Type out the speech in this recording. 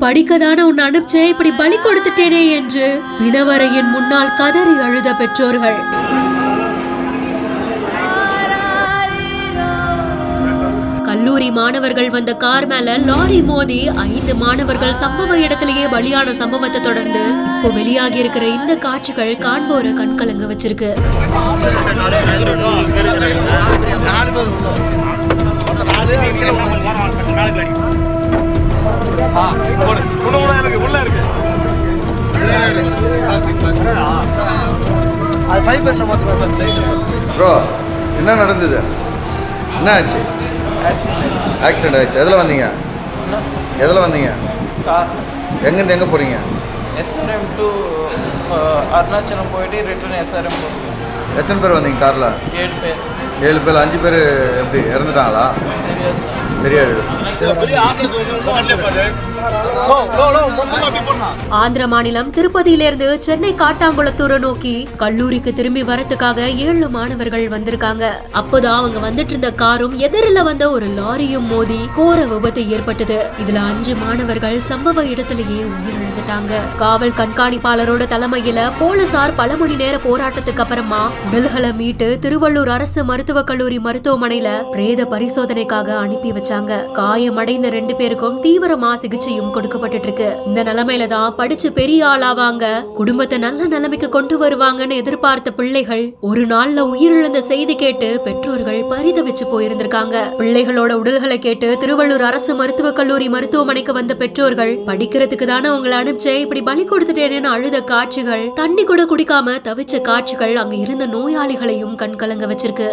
படிக்கதான உன்னை அனுப்பிச்சே, இப்படி பலி கொடுத்துட்டேனே என்று பிணவரையின் முன்னால் கதறி அழுத பெற்றோர்கள். கல்லூரி மாணவர்கள் வந்த கார் மேல லாரி மோதி 5 மாணவர்கள் சம்பவ இடத்திலேயே பலியான சம்பவத்தை தொடர்ந்து இப்போ வெளியாகி இருக்கிற இந்த காட்சிகள் காண்போரை கண்கலங்க வச்சிருக்கு. என்ன நடந்தது? என்ன ஆச்சு? ஆக்சிடென்ட் ஆயிடுச்சு. எதில் வந்தீங்க? கார். எங்கேருந்து எங்கே போகிறீங்க? SRM டு அருணாச்சலம் போயிட்டு ரிட்டர்ன் SRM போகிறோம். எத்தனை பேர் வந்தீங்க காரில்? 7 பேர். 7 பேர். 5 பேர் எப்படி இறந்துட்டாங்களா? தெரியாது. ஆந்திர மாநிலம் திருப்பதியிலிருந்து சென்னை காட்டாங்குளத்தூரை நோக்கி கல்லூரிக்கு திரும்பி வரத்துக்காக 7 மாணவர்கள் வந்திருக்காங்க. அப்போதான் அவங்க வந்துட்டு இருந்த காரும் எதிரில வந்த ஒரு லாரியும் மோதி கோர விபத்து ஏற்பட்டது. இதுல 5 மாணவர்கள் சம்பவ இடத்திலேயே உயிரிழந்துட்டாங்க. காவல் கண்காணிப்பாளரோட தலைமையில போலீசார் பல மணி நேர போராட்டத்துக்கு அப்புறமா உடல்களை மீட்டு திருவள்ளூர் அரசு மருத்துவக் கல்லூரி மருத்துவமனையில பிரேத பரிசோதனைக்காக அனுப்பி வச்சாங்க. காயமடைந்த 2 பேருக்கும் தீவிரமா சிகிச்சையும் கொடுக்கப்பட்டு இருக்கு. இந்த நிலைமையில தான் படிச்சு பெரிய ஆளாவாங்க, குடும்பத்தை நல்ல நிலைமைக்கு கொண்டு வருவாங்கன்னு எதிர்பார்த்த பிள்ளைகள் ஒரு நாள்ல உயிரிழந்த செய்தி கேட்டு பெற்றோர்கள் பரிதவிச்சு போயிருந்திருக்காங்க. பிள்ளைகளோட உடல்களை கேட்டு திருவள்ளூர் அரசு மருத்துவக் கல்லூரி மருத்துவமனைக்கு வந்த பெற்றோர்கள் படிக்கிறதுக்கு தானே உங்களை அனுப்பிச்சே, இப்படி பலி கொடுத்துட்டேன்னு அழுத காட்சிகள், தண்ணி கூட குடிக்காம தவிச்ச காட்சிகள் அங்க இருந்த நோயாளிகளையும் கண்கலங்க வச்சிருக்கு.